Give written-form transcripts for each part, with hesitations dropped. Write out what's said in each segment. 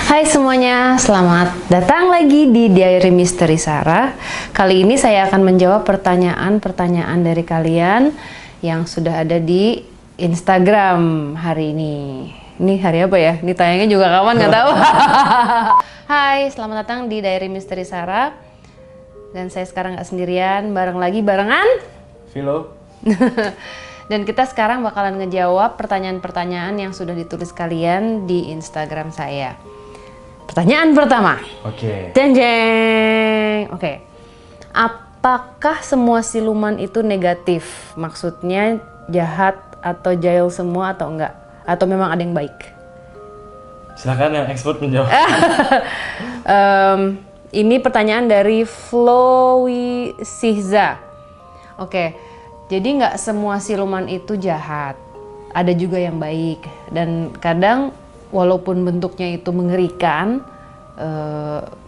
Hai semuanya, selamat datang lagi di Diary Misteri Sarah. Kali ini saya akan menjawab pertanyaan-pertanyaan dari kalian yang sudah ada di Instagram hari ini. Ini hari apa ya? Ini tayangnya juga kapan nggak tahu. Hai, selamat datang di Diary Misteri Sarah. Dan saya sekarang nggak sendirian, barengan Philo. Dan kita sekarang bakalan ngejawab pertanyaan-pertanyaan yang sudah ditulis kalian di Instagram saya. Pertanyaan pertama. Oke. Jeng jeng. Oke. Apakah semua siluman itu negatif? Maksudnya jahat atau jahil semua atau enggak? Atau memang ada yang baik? Silakan yang expert menjawab. Ini pertanyaan dari Flowy Sihza. Oke. Jadi nggak semua siluman itu jahat. Ada juga yang baik. Dan kadang walaupun bentuknya itu mengerikan,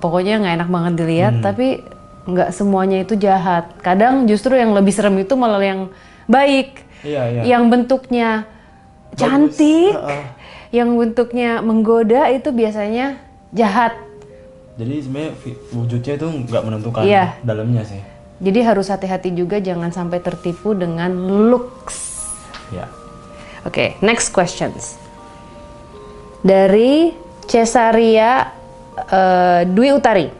pokoknya nggak enak banget dilihat, tapi nggak semuanya itu jahat. Kadang justru yang lebih serem itu malah yang baik, yang bentuknya cantik, yang bentuknya menggoda itu biasanya jahat. Jadi sebenarnya wujudnya itu nggak menentukan dalamnya sih. Jadi harus hati-hati juga, jangan sampai tertipu dengan looks. Ya. Oke, next questions. Dari Cesaria Dwi Utari.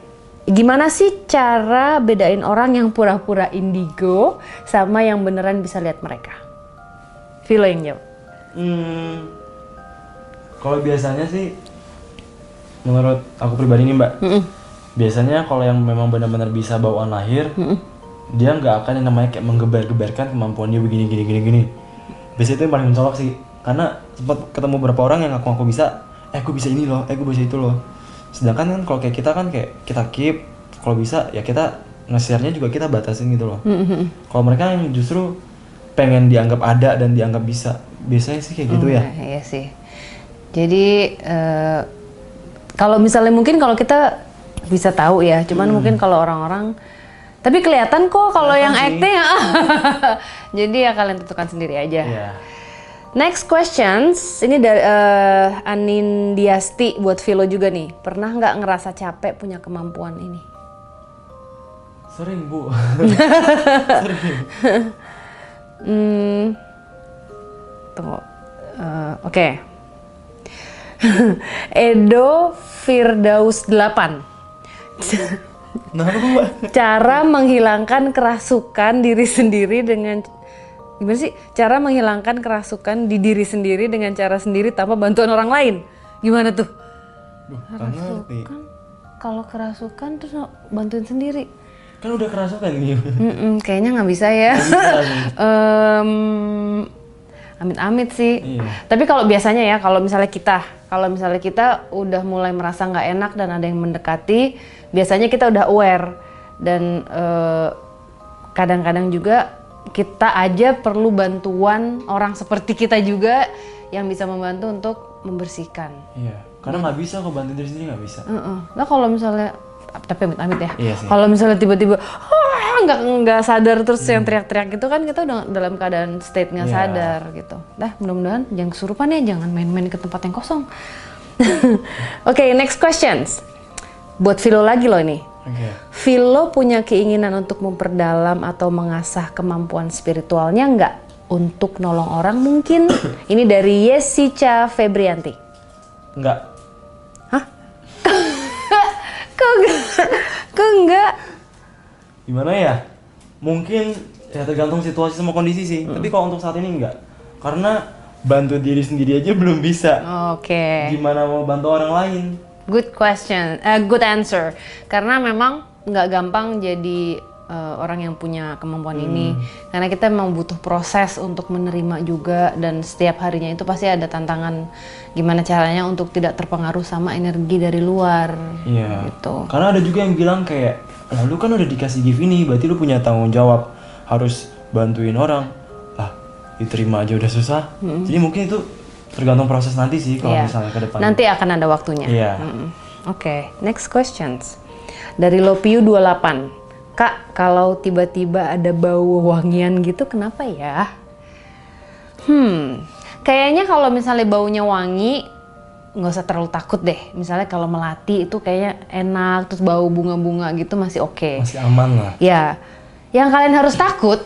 Gimana sih cara bedain orang yang pura-pura indigo sama yang beneran bisa lihat mereka? Philo yang jawab. Kalau biasanya sih, menurut aku pribadi nih Mbak, biasanya kalau yang memang benar-benar bisa bawaan lahir, dia nggak akan yang namanya kayak menggebar-gebarkan kemampuan dia begini. Biasanya itu yang paling mencolok sih. Karena sempat ketemu beberapa orang yang aku bisa, aku bisa ini loh, aku bisa itu loh. Sedangkan kan kalau kayak kita kan kayak kita keep, kalau bisa ya kita nge-share-nya juga kita batasin gitu loh. Kalau mereka yang justru pengen dianggap ada dan dianggap bisa, biasanya sih kayak gitu ya. Iya sih. Jadi kalau misalnya mungkin kalau kita bisa tahu ya, cuman mungkin kalau orang-orang, tapi kelihatan kok kalau yang acting ya. Jadi ya kalian tentukan sendiri aja. Yeah. Next questions, ini dari Anindiasti buat Philo juga nih. Pernah nggak ngerasa capek punya kemampuan ini? Sering Bu. Sering. Tunggu. Oke. Edo Firdaus 8. Nah, apa Mbak? Cara menghilangkan kerasukan diri sendiri dengan gimana sih? Cara menghilangkan kerasukan di diri sendiri dengan cara sendiri tanpa bantuan orang lain. Gimana tuh? Kerasukan? Kalau kerasukan terus bantuin sendiri. Kan udah kerasukan nih. Kayaknya nggak bisa ya. Amit-amit sih. Iya. Tapi kalau biasanya ya, kalau misalnya kita udah mulai merasa nggak enak dan ada yang mendekati, biasanya kita udah aware dan kadang-kadang juga kita aja perlu bantuan orang seperti kita juga yang bisa membantu untuk membersihkan. Iya, karena nggak bisa kok bantu diri sendiri, nggak bisa. Nah kalau misalnya, tapi amit-amit ya. Iya kalau misalnya tiba-tiba nggak sadar terus yang teriak-teriak gitu kan, kita udah dalam keadaan state nggak sadar gitu. Nah mudah-mudahan jangan kesurupan ya, jangan main-main ke tempat yang kosong. Oke, next questions. Buat Philo lagi loh ini. Philo punya keinginan untuk memperdalam atau mengasah kemampuan spiritualnya nggak? Untuk nolong orang mungkin? Ini dari Yesica Febrianti. Enggak. Hah? Kok enggak? Gimana ya? Mungkin ya tergantung situasi sama kondisi sih. Tapi kalau untuk saat ini enggak. Karena bantu diri sendiri aja belum bisa. Oke. Gimana mau bantu orang lain? Good question, good answer. Karena memang nggak gampang jadi orang yang punya kemampuan ini. Karena kita memang butuh proses untuk menerima juga, dan setiap harinya itu pasti ada tantangan. Gimana caranya untuk tidak terpengaruh sama energi dari luar. Iya. Gitu. Karena ada juga yang bilang kayak, lah lu kan udah dikasih gift ini, berarti lu punya tanggung jawab harus bantuin orang. Lah, diterima aja udah susah. Jadi mungkin itu tergantung proses nanti sih kalau misalnya ke depan. Nanti akan ada waktunya. Iya. Oke, next questions. Dari Lopiu 28. Kak, kalau tiba-tiba ada bau wangian gitu kenapa ya? Kayaknya kalau misalnya baunya wangi, nggak usah terlalu takut deh. Misalnya kalau melati itu kayaknya enak, terus bau bunga-bunga gitu masih oke. Masih aman lah. Ya, yang kalian harus takut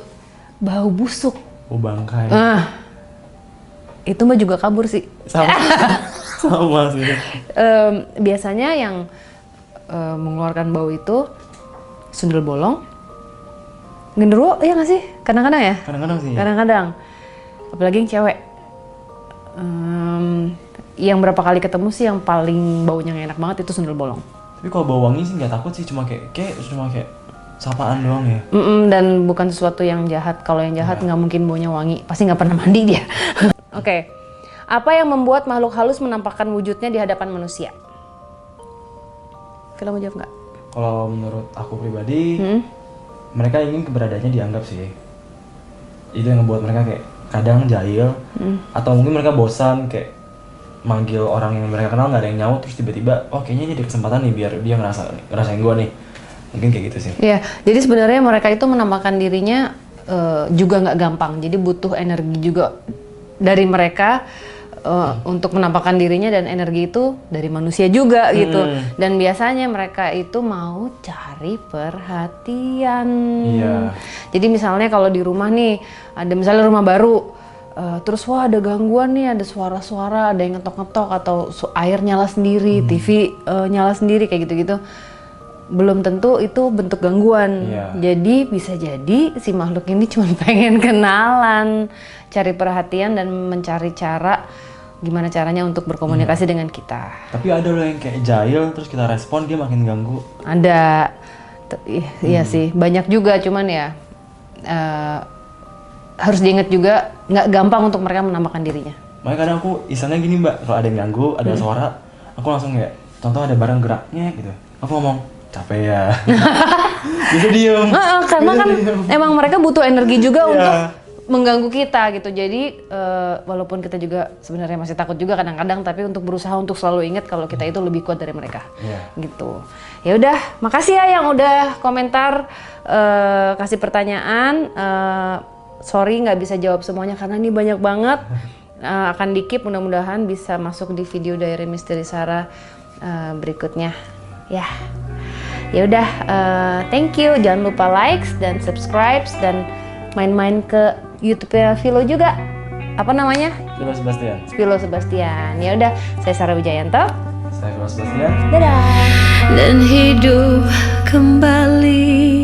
bau busuk. Oh bangkai. Itu Mbak juga kabur sih. Sama sih. Biasanya yang mengeluarkan bau itu sundel bolong, genderuwo, ya nggak sih? Kadang-kadang ya? Kadang-kadang sih. Kadang-kadang. Apalagi yang cewek. Yang berapa kali ketemu sih yang paling baunya nggak enak banget itu sundel bolong. Tapi kalau bau wangi sih nggak takut sih, cuma kayak sapaan doang ya. Dan bukan sesuatu yang jahat. Kalau yang jahat nggak mungkin baunya wangi, pasti nggak pernah mandi dia. Oke. Apa yang membuat makhluk halus menampakkan wujudnya di hadapan manusia? Vila mau jawab nggak? Kalau menurut aku pribadi, mereka ingin keberadaannya dianggap sih. Itu yang membuat mereka kayak kadang jahil, atau mungkin mereka bosan kayak manggil orang yang mereka kenal nggak ada yang nyaut, terus tiba-tiba, oh kayaknya ini ada kesempatan nih biar dia ngerasain gue nih. Mungkin kayak gitu sih. Iya, jadi sebenarnya mereka itu menampakkan dirinya juga nggak gampang. Jadi butuh energi juga dari mereka untuk menampakkan dirinya, dan energi itu dari manusia juga gitu. Dan biasanya mereka itu mau cari perhatian. Iya. Jadi misalnya kalau di rumah nih, ada misalnya rumah baru, terus wah ada gangguan nih, ada suara-suara, ada yang ngetok-ngetok atau air nyala sendiri, TV nyala sendiri kayak gitu-gitu. Belum tentu itu bentuk gangguan. Jadi bisa jadi si makhluk ini cuma pengen kenalan, cari perhatian dan mencari cara gimana caranya untuk berkomunikasi dengan kita. Tapi ada loh yang kayak jahil terus kita respon dia makin ganggu. Ada, iya sih banyak juga, cuman ya harus diingat juga nggak gampang untuk mereka menampakkan dirinya. Makanya kadang aku isengnya gini Mbak, kalau ada yang ganggu, ada suara, aku langsung kayak contoh ada barang geraknya gitu, aku ngomong capek ya. Bisa diem. Karena kan emang mereka butuh energi juga untuk mengganggu kita gitu. Jadi walaupun kita juga sebenarnya masih takut juga kadang-kadang, tapi untuk berusaha untuk selalu ingat kalau kita itu lebih kuat dari mereka. Gitu. Ya udah, makasih ya yang udah komentar, kasih pertanyaan. Sorry nggak bisa jawab semuanya karena ini banyak banget. Akan di-keep, mudah-mudahan bisa masuk di video Diary Misteri Sarah berikutnya. Ya udah, thank you. Jangan lupa likes dan subscribe dan main-main ke YouTube-nya Philo juga. Apa namanya? Philo Sebastian. Philo Sebastian. Ya udah, saya Sarah Wijayanto. Saya Philo Sebastian. Dadah. Dan hidup kembali.